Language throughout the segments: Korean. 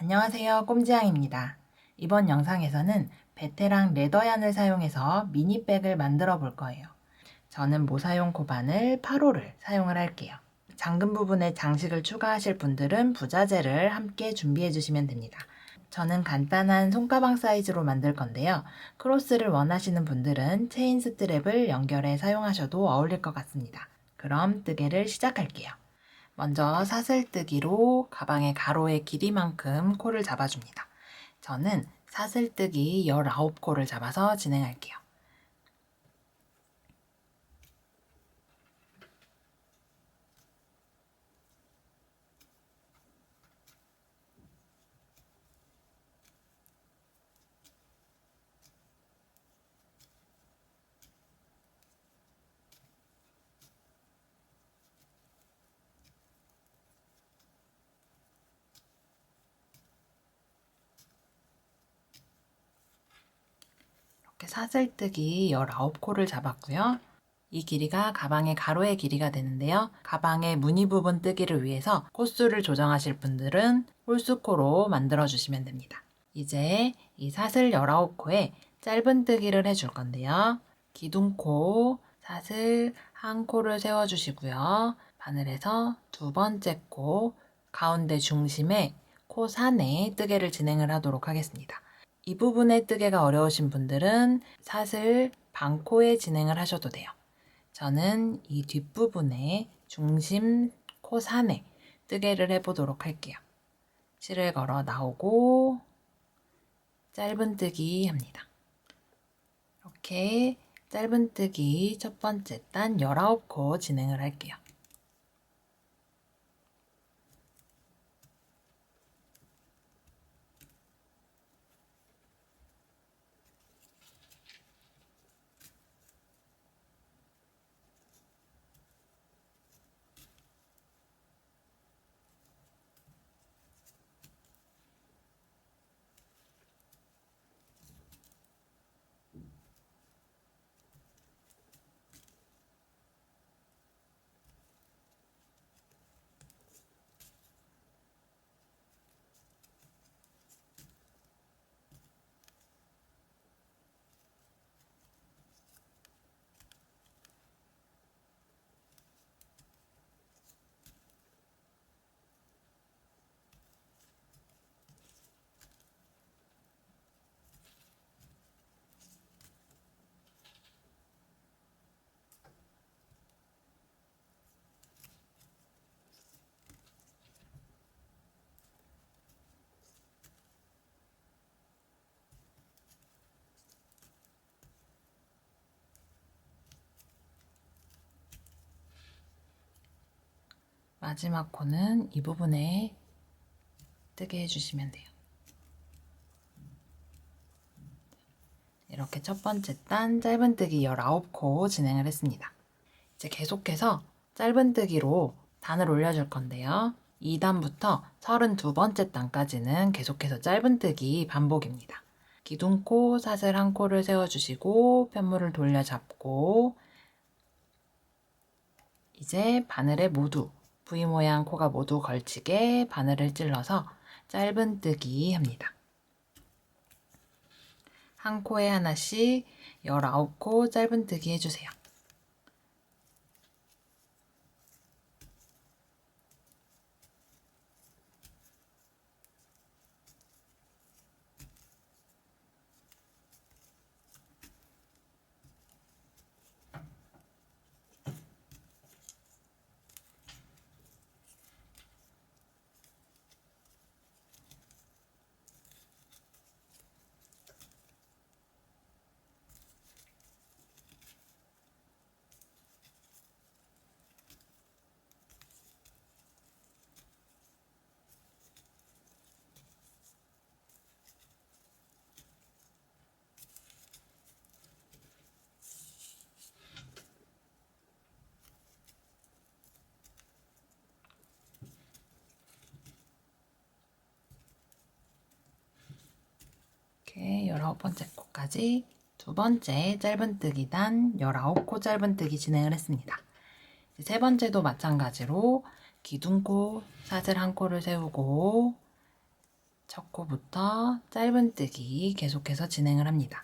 안녕하세요, 꼼지양입니다. 이번 영상에서는 베테랑 레더얀을 사용해서 미니백을 만들어 볼 거예요. 저는 모사용 고바늘 8호를 사용을 할게요. 잠금 부분에 장식을 추가하실 분들은 부자재를 함께 준비해 주시면 됩니다. 저는 간단한 손가방 사이즈로 만들 건데요. 크로스를 원하시는 분들은 체인 스트랩을 연결해 사용하셔도 어울릴 것 같습니다. 그럼 뜨개를 시작할게요. 먼저 사슬뜨기로 가방의 가로의 길이만큼 코를 잡아줍니다. 저는 사슬뜨기 19코를 잡아서 진행할게요. 이렇게 사슬뜨기 19코를 잡았고요. 이 길이가 가방의 가로의 길이가 되는데요. 가방의 무늬 부분 뜨기를 위해서 코수를 조정하실 분들은 홀수코로 만들어 주시면 됩니다. 이제 이 사슬 19코에 짧은 뜨기를 해줄 건데요. 기둥코, 사슬 한 코를 세워주시고요. 바늘에서 두 번째 코, 가운데 중심에 코 산에 뜨개를 진행을 하도록 하겠습니다. 이 부분의 뜨개가 어려우신 분들은 사슬 반코에 진행을 하셔도 돼요. 저는 이 뒷부분에 중심 코산에 뜨개를 해보도록 할게요. 실을 걸어 나오고 짧은뜨기 합니다. 이렇게 짧은뜨기 첫 번째 단 19코 진행을 할게요. 마지막 코는 이 부분에 뜨게 해주시면 돼요. 이렇게 첫 번째 단 짧은뜨기 19코 진행을 했습니다. 이제 계속해서 짧은뜨기로 단을 올려줄 건데요. 2단부터 32번째 단까지는 계속해서 짧은뜨기 반복입니다. 기둥코, 사슬 한 코를 세워주시고 편물을 돌려 잡고 이제 바늘에 모두 V 모양 코가 모두 걸치게 바늘을 찔러서 짧은뜨기 합니다. 한 코에 하나씩 19코 짧은뜨기 해주세요. 이렇게 19번째 코까지 두 번째 짧은뜨기 단 19코 짧은뜨기 진행을 했습니다. 세 번째도 마찬가지로 기둥코, 사슬 한 코를 세우고 첫 코부터 짧은뜨기 계속해서 진행을 합니다.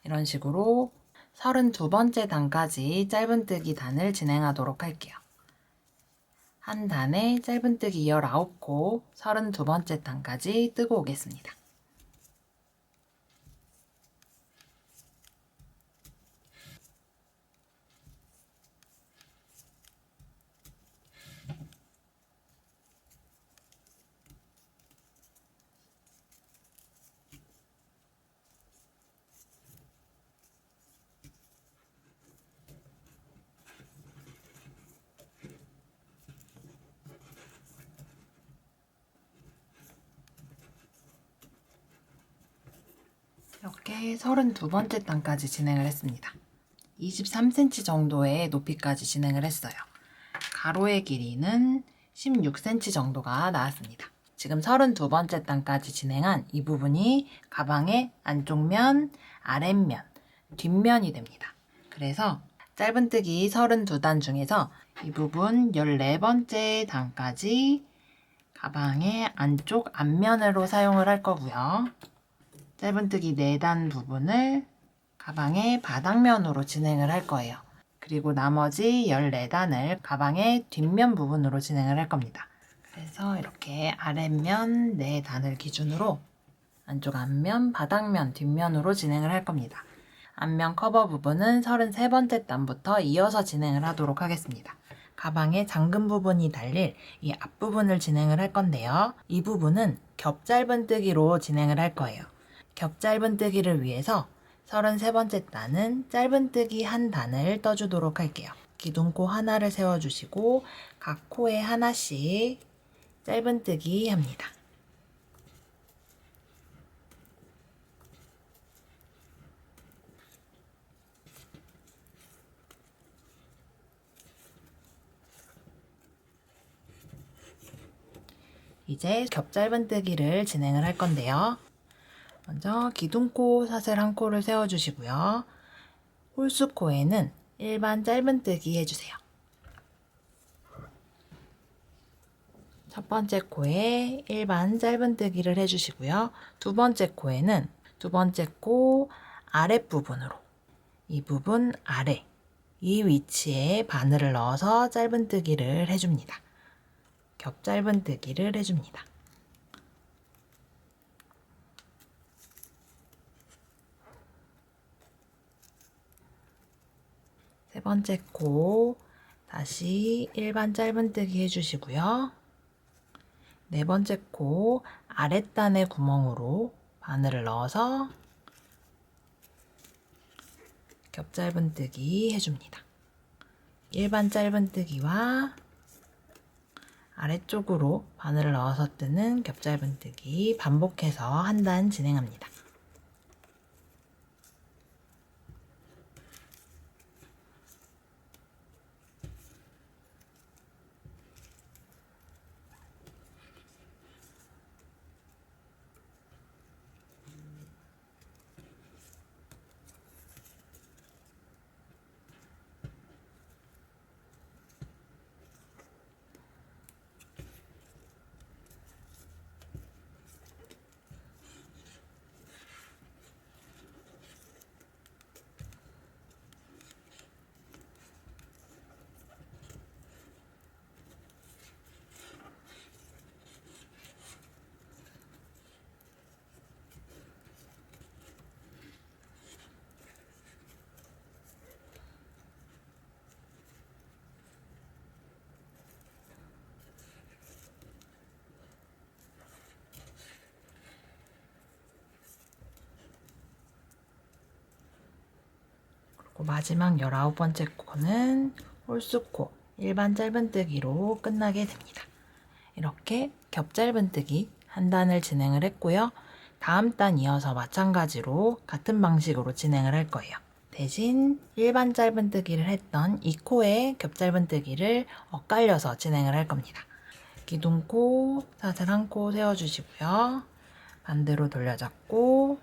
이런 식으로 32번째 단까지 짧은뜨기 단을 진행하도록 할게요. 한 단에 짧은뜨기 19코 32번째 단까지 뜨고 오겠습니다. 이렇게 32번째 단까지 진행을 했습니다. 23cm 정도의 높이까지 진행을 했어요. 가로의 길이는 16cm 정도가 나왔습니다. 지금 32번째 단까지 진행한 이 부분이 가방의 안쪽면, 아랫면, 뒷면이 됩니다. 그래서 짧은뜨기 32단 중에서 이 부분 14번째 단까지 가방의 안쪽 앞면으로 사용을 할 거고요. 짧은뜨기 4단 부분을 가방의 바닥면으로 진행을 할 거예요. 그리고 나머지 14단을 가방의 뒷면 부분으로 진행을 할 겁니다. 그래서 이렇게 아랫면 4단을 기준으로 안쪽 앞면, 바닥면, 뒷면으로 진행을 할 겁니다. 앞면 커버 부분은 33번째 단부터 이어서 진행을 하도록 하겠습니다. 가방의 잠금 부분이 달릴 이 앞부분을 진행을 할 건데요. 이 부분은 겹 짧은뜨기로 진행을 할 거예요. 겹 짧은뜨기를 위해서 33번째 단은 짧은뜨기 한 단을 떠주도록 할게요. 기둥코 하나를 세워주시고 각 코에 하나씩 짧은뜨기 합니다. 이제 겹 짧은뜨기를 진행을 할 건데요. 먼저 기둥코 사슬 한 코를 세워주시고요. 홀수코에는 일반 짧은뜨기 해주세요. 첫 번째 코에 일반 짧은뜨기를 해주시고요. 두 번째 코에는 두 번째 코 아랫부분으로 이 부분 아래 이 위치에 바늘을 넣어서 짧은뜨기를 해줍니다. 겹 짧은뜨기를 해줍니다. 세 번째 코 다시 일반 짧은뜨기 해주시고요. 네 번째 코 아랫단의 구멍으로 바늘을 넣어서 겹 짧은뜨기 해줍니다. 일반 짧은뜨기와 아래쪽으로 바늘을 넣어서 뜨는 겹 짧은뜨기 반복해서 한 단 진행합니다. 그리고 마지막 19번째 코는 홀수코 일반 짧은뜨기로 끝나게 됩니다. 이렇게 겹 짧은뜨기 한 단을 진행을 했고요. 다음 단 이어서 마찬가지로 같은 방식으로 진행을 할 거예요. 대신 일반 짧은뜨기를 했던 이 코에 겹 짧은뜨기를 엇갈려서 진행을 할 겁니다. 기둥코 사슬 한 코 세워주시고요. 반대로 돌려잡고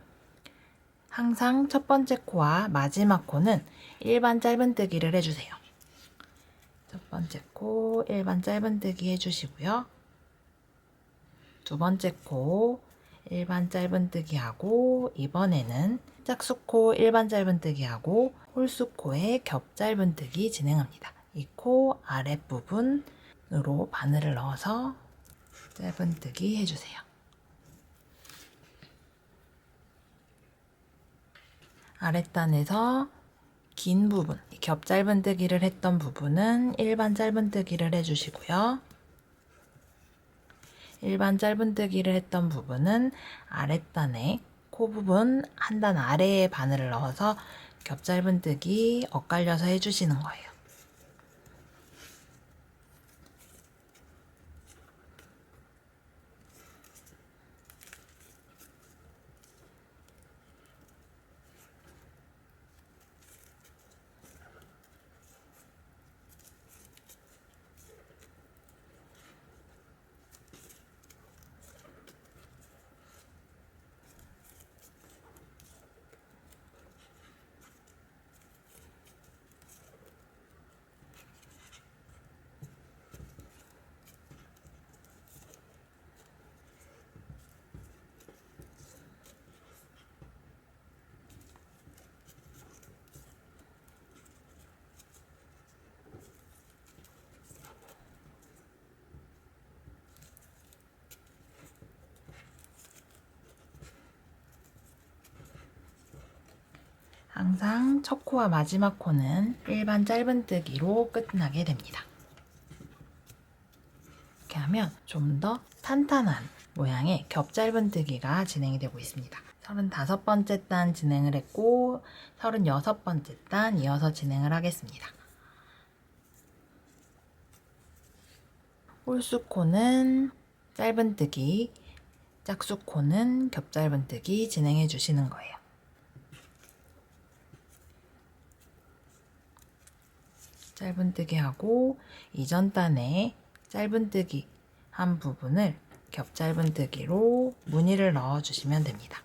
항상 첫 번째 코와 마지막 코는 일반 짧은뜨기를 해주세요. 첫 번째 코 일반 짧은뜨기 해주시고요. 두 번째 코 일반 짧은뜨기하고 이번에는 짝수코 일반 짧은뜨기하고 홀수코의 겹 짧은뜨기 진행합니다. 이 코 아랫부분으로 바늘을 넣어서 짧은뜨기 해주세요. 아랫단에서 긴 부분, 겹 짧은뜨기를 했던 부분은 일반 짧은뜨기를 해주시고요. 일반 짧은뜨기를 했던 부분은 아랫단에 코 부분 한 단 아래에 바늘을 넣어서 겹 짧은뜨기 엇갈려서 해주시는 거예요. 항상 첫 코와 마지막 코는 일반 짧은뜨기로 끝나게 됩니다. 이렇게 하면 좀 더 탄탄한 모양의 겹 짧은뜨기가 진행이 되고 있습니다. 35번째 단 진행을 했고 36번째 단 이어서 진행을 하겠습니다. 홀수코는 짧은뜨기, 짝수코는 겹 짧은뜨기 진행해 주시는 거예요. 짧은뜨기 하고 이전 단에 짧은뜨기 한 부분을 겹 짧은뜨기로 무늬를 넣어 주시면 됩니다.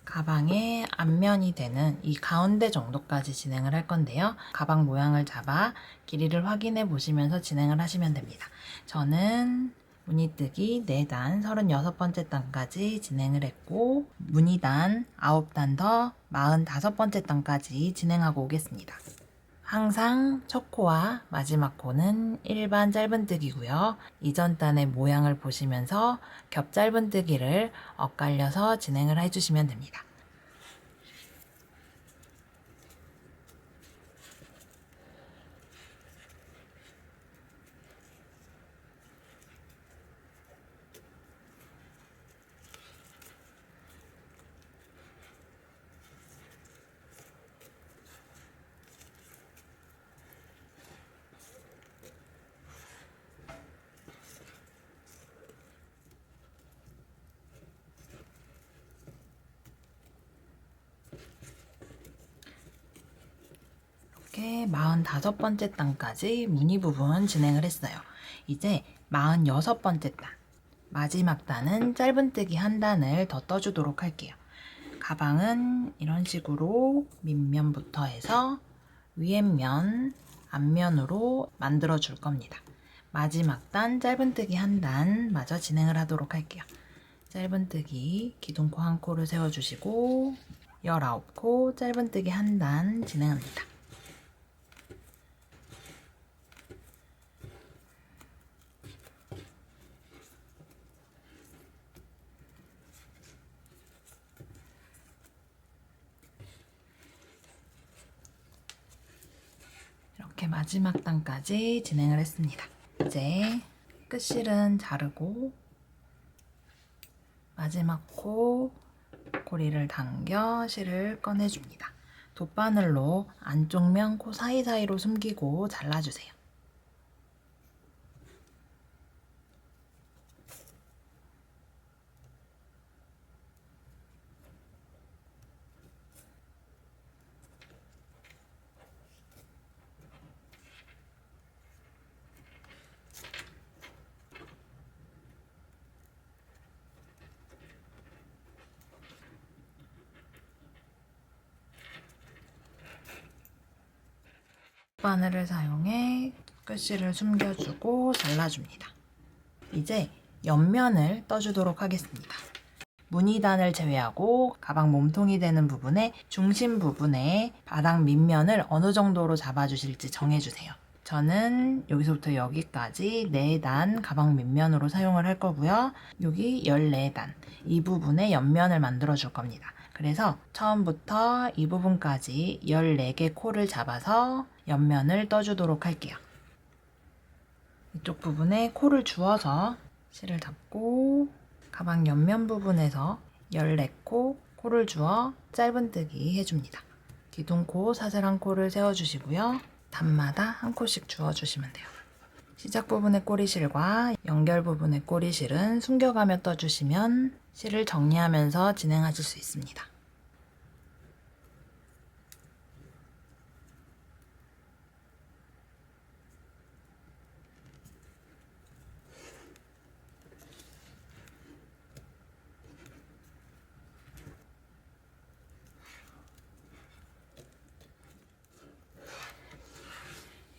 가방의 앞면이 되는 이 가운데 정도까지 진행을 할 건데요. 가방 모양을 잡아 길이를 확인해 보시면서 진행을 하시면 됩니다. 저는 무늬뜨기 4단 36번째 단까지 진행을 했고 무늬단 9단 더 45번째 단까지 진행하고 오겠습니다. 항상 첫 코와 마지막 코는 일반 짧은뜨기고요. 이전 단의 모양을 보시면서 겹 짧은뜨기를 엇갈려서 진행을 해주시면 됩니다. 이렇게 45번째 단까지 무늬 부분 진행을 했어요. 이제 46번째 단, 마지막 단은 짧은뜨기 한 단을 더 떠주도록 할게요. 가방은 이런 식으로 밑면부터 해서 위에면, 앞면으로 만들어 줄 겁니다. 마지막 단 짧은뜨기 한 단 마저 진행을 하도록 할게요. 짧은뜨기 기둥코 한 코를 세워주시고 19코 짧은뜨기 1단 진행합니다. 이렇게 마지막 단까지 진행을 했습니다. 이제 끝실은 자르고 마지막 코 고리를 당겨 실을 꺼내줍니다. 돗바늘로 안쪽 면 코 사이사이로 숨기고 잘라주세요. 바늘을 사용해 끝실을 숨겨주고 잘라줍니다. 이제 옆면을 떠주도록 하겠습니다. 무늬단을 제외하고 가방 몸통이 되는 부분의 중심 부분에 바닥 밑면을 어느 정도로 잡아주실지 정해주세요. 저는 여기서부터 여기까지 4단 가방 밑면으로 사용을 할 거고요. 여기 14단, 이 부분에 옆면을 만들어 줄 겁니다. 그래서 처음부터 이 부분까지 14개 코를 잡아서 옆면을 떠주도록 할게요. 이쪽 부분에 코를 주어서 실을 잡고 가방 옆면 부분에서 14코 코를 주어 짧은뜨기 해줍니다. 기둥코, 사슬한 코를 세워주시고요. 단마다 한 코씩 주어주시면 돼요. 시작 부분의 꼬리실과 연결 부분의 꼬리실은 숨겨가며 떠주시면 실을 정리하면서 진행하실 수 있습니다.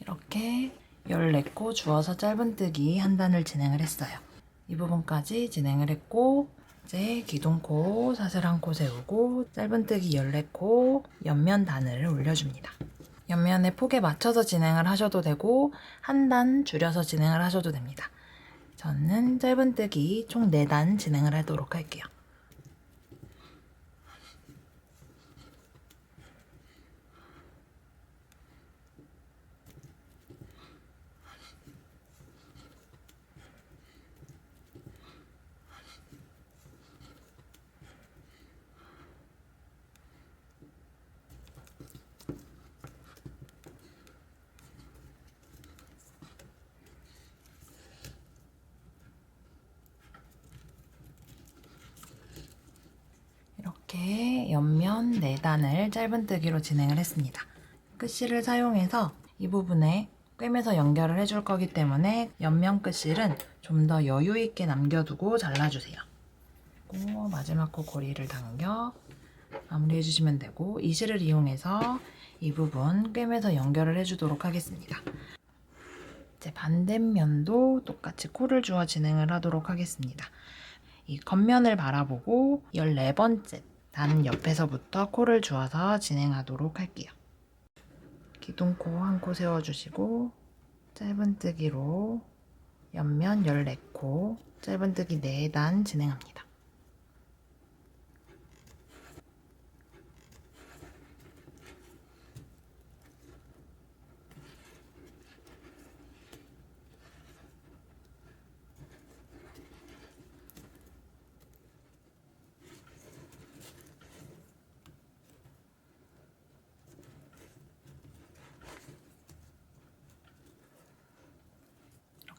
이렇게 14코 주어서 짧은뜨기 한 단을 진행을 했어요. 이 부분까지 진행을 했고 이제 기둥코, 사슬한 코 세우고 짧은뜨기 14코 옆면 단을 올려줍니다. 옆면의 폭에 맞춰서 진행을 하셔도 되고 한 단 줄여서 진행을 하셔도 됩니다. 저는 짧은뜨기 총 4단 진행을 하도록 할게요. 이렇게 옆면 4단을 짧은뜨기로 진행을 했습니다. 끝실을 사용해서 이 부분에 꿰매서 연결을 해줄 거기 때문에 옆면 끝실은 좀 더 여유 있게 남겨두고 잘라주세요. 그리고 마지막 코 고리를 당겨 마무리해 주시면 되고 이 실을 이용해서 이 부분 꿰매서 연결을 해주도록 하겠습니다. 이제 반대면도 똑같이 코를 주어 진행을 하도록 하겠습니다. 이 겉면을 바라보고 14번째 단 옆에서부터 코를 주어서 진행하도록 할게요. 기둥코 한 코 세워주시고 짧은뜨기로 옆면 14코 짧은뜨기 4단 진행합니다.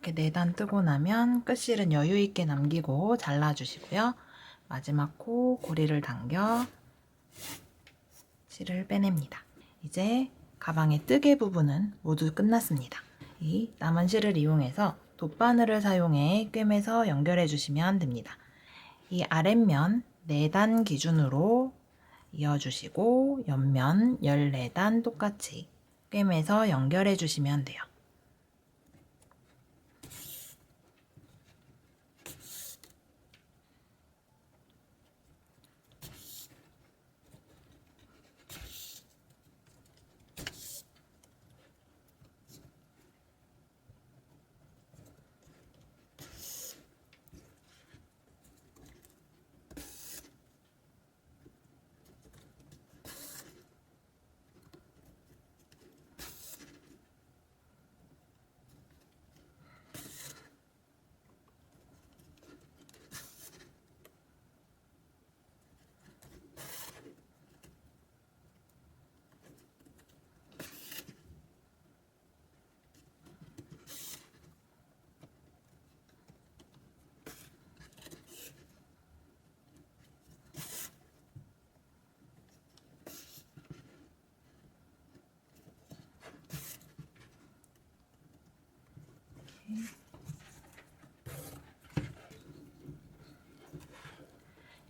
이렇게 4단 뜨고 나면 끝실은 여유 있게 남기고 잘라주시고요. 마지막 코 고리를 당겨 실을 빼냅니다. 이제 가방의 뜨개 부분은 모두 끝났습니다. 이 남은 실을 이용해서 돗바늘을 사용해 꿰매서 연결해 주시면 됩니다. 이 아랫면 4단 기준으로 이어주시고 옆면 14단 똑같이 꿰매서 연결해 주시면 돼요.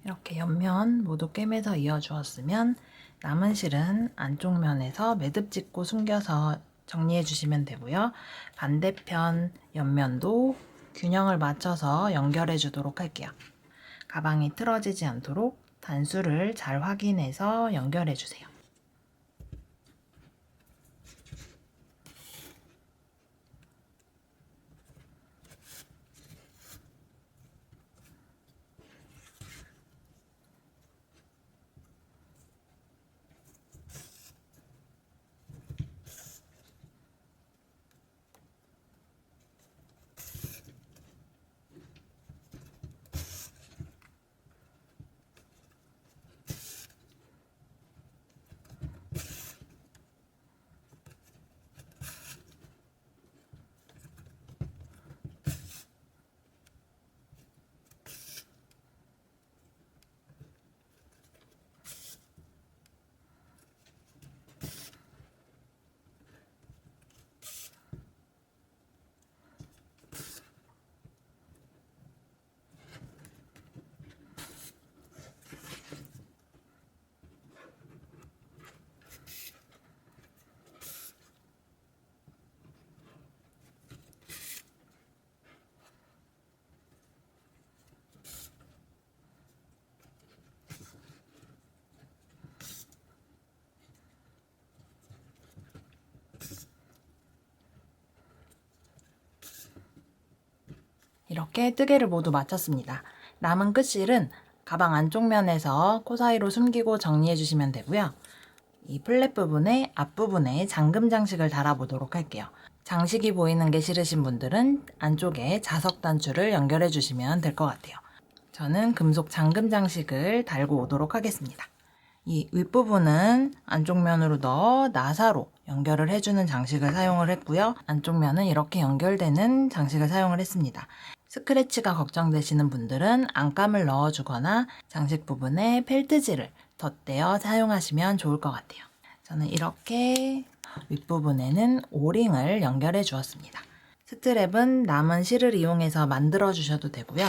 이렇게 옆면 모두 꿰매서 이어주었으면 남은 실은 안쪽 면에서 매듭 짓고 숨겨서 정리해 주시면 되고요. 반대편 옆면도 균형을 맞춰서 연결해 주도록 할게요. 가방이 틀어지지 않도록 단수를 잘 확인해서 연결해 주세요. 이렇게 뜨개를 모두 마쳤습니다. 남은 끝실은 가방 안쪽 면에서 코 사이로 숨기고 정리해 주시면 되고요. 이 플랫 부분에 앞부분에 잠금 장식을 달아보도록 할게요. 장식이 보이는 게 싫으신 분들은 안쪽에 자석 단추를 연결해 주시면 될 것 같아요. 저는 금속 잠금 장식을 달고 오도록 하겠습니다. 이 윗부분은 안쪽 면으로 넣어 나사로 연결을 해주는 장식을 사용을 했고요. 안쪽 면은 이렇게 연결되는 장식을 사용을 했습니다. 스크래치가 걱정되시는 분들은 안감을 넣어주거나 장식 부분에 펠트지를 덧대어 사용하시면 좋을 것 같아요. 저는 이렇게 윗부분에는 오링을 연결해 주었습니다. 스트랩은 남은 실을 이용해서 만들어 주셔도 되고요.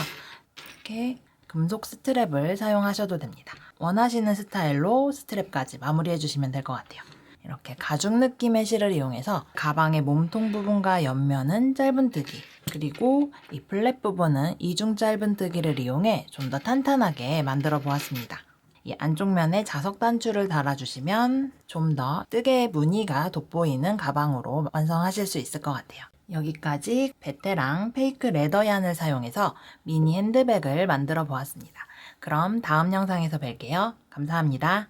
이렇게 금속 스트랩을 사용하셔도 됩니다. 원하시는 스타일로 스트랩까지 마무리해 주시면 될 것 같아요. 이렇게 가죽 느낌의 실을 이용해서 가방의 몸통 부분과 옆면은 짧은뜨기, 그리고 이 플랫 부분은 이중 짧은뜨기를 이용해 좀 더 탄탄하게 만들어 보았습니다. 이 안쪽 면에 자석 단추를 달아주시면 좀 더 뜨개의 무늬가 돋보이는 가방으로 완성하실 수 있을 것 같아요. 여기까지 베테랑 페이크 레더 얀을 사용해서 미니 핸드백을 만들어 보았습니다. 그럼 다음 영상에서 뵐게요. 감사합니다.